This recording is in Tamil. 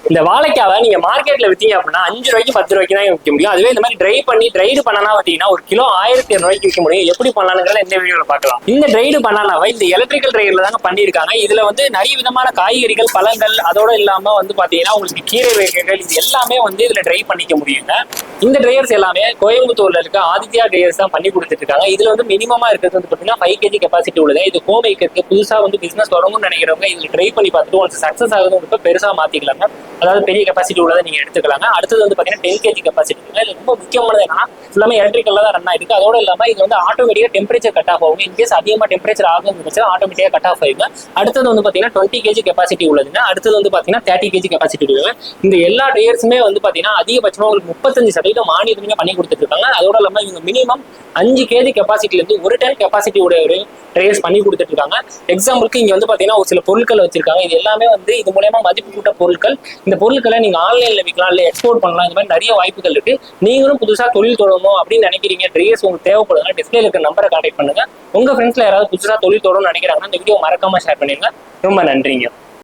இந்த வாழைக்காவை நீங்க மார்க்கெட்ல வித்தீங்க அப்படின்னா 5 ரூபாய்க்கு 10 ரூபாய்க்கு தான் விற்க முடியும். அதுவே இந்த மாதிரி ட்ரைடு பண்ணனா பாத்தீங்கன்னா ஒரு கிலோ 1200 விற்க முடியும். எப்படி பண்ணலாம்ங்கறத இந்த வீடியோல பார்க்கலாம். இந்த ட்ரைடு பண்ணானாவை இந்த எலக்ட்ரிக்கல் ட்ரையர்ல தாங்க பண்ணிருக்காங்க. இதுல வந்து நிறைய விதமான காய்கறிகள், பழங்கள், அதோட இல்லாம வந்து பாத்தீங்கன்னா உங்களுக்கு கீரை வகைகள் இது எல்லாமே வந்து இதுல ட்ரை பண்ணிக்க முடியுங்க. இந்த ட்ரையர்ஸ் எல்லாமே கோயம்புத்தூர்ல இருக்க ஆதித்யா ட்ரையர்ஸ் தான் பண்ணி கொடுத்துட்டு இருக்காங்க. இதுல வந்து மினிமமா இருக்கிறது வந்து பாத்தீங்கன்னா 5 kg கெபாசிட்டி உள்ளது. இது ஹோம் மேக்கருக்கு புதுசா வந்து பிசினஸ் தொடங்கும்னு நினைக்கிறவங்க இதுல ட்ரை பண்ணி பார்த்துட்டு உங்களுக்கு சக்சஸ் ஆகுது பெருசா மாத்திக்கலாங்க. அதாவது பெரிய கெபாசிட்டி உள்ளதை நீங்க எடுத்துக்கலாங்க. அடுத்தது வந்து பாத்தீங்கன்னா 10 kg கெபாசிட்டி. இது ரொம்ப முக்கியமானது என்னன்னா எல்லாமே எலக்ட்ரிக்கல்ல தான் ரன் ஆயிருக்கு. அதோட இல்லாம இது வந்து ஆட்டோமேட்டிக்கா டெம்பரேச்சர் கட் ஆஃப் ஆகும். இன்கேஸ் அதிகமா டெம்பரேச்சர் ஆகும் ஆட்டோமேட்டிக்கா கட் ஆஃப் ஆயிருக்கு. அடுத்தது வந்து பாத்தீங்கன்னா 20 kg கெபாசிட்டி உள்ளதுங்க. அடுத்தது வந்து பாத்தீங்கன்னா 30 kg கெபாசிட்டி உள்ளது. இந்த எல்லா ட்ரையர்ஸுமே வந்து பாத்தீங்கன்னா அதிகபட்சமா உங்களுக்கு 35% மானியத்துமே பண்ணி கொடுத்துட்டு இருக்காங்க. அதோட இல்லாம இவங்க மினிமம் 5 kg கெபாசிட்டில இருந்து 1 டன் கெபாசிட்டி உடைய ஒரு ட்ரையர்ஸ் பண்ணி கொடுத்துட்டு இருக்காங்க. எக்ஸாம்பிளுக்கு இங்க வந்து பாத்தீங்கன்னா ஒரு சில பொருட்கள் வச்சிருக்காங்க. இது எல்லாமே வந்து இது மூலமா மதிப்பு கூட்ட பொருட்கள். இந்த பொருட்களை நீங்க ஆன்லைன்ல விற்கலாம், இல்ல எக்ஸ்போர்ட் பண்ணலாம். இந்த மாதிரி நிறைய வாய்ப்புகள் இருக்கு. நீங்களும் புதுசா தொழில் தொடங்கணும் அப்படின்னு நினைக்கிறீங்க, ட்ரையர்ஸ் உங்களுக்கு தேவைப்படுதுன்னா டிஸ்பிளேல இருக்க நம்பரை கான்டாக்ட் பண்ணுங்க. உங்க ஃப்ரெண்ட்ஸ்ல யாராவது புதுசா தொழில் தொடங்கணும்னு நினைக்கிறாங்கன்னா இந்த வீடியோ மறக்காம ஷேர் பண்ணிருங்க. ரொம்ப நன்றிங்க.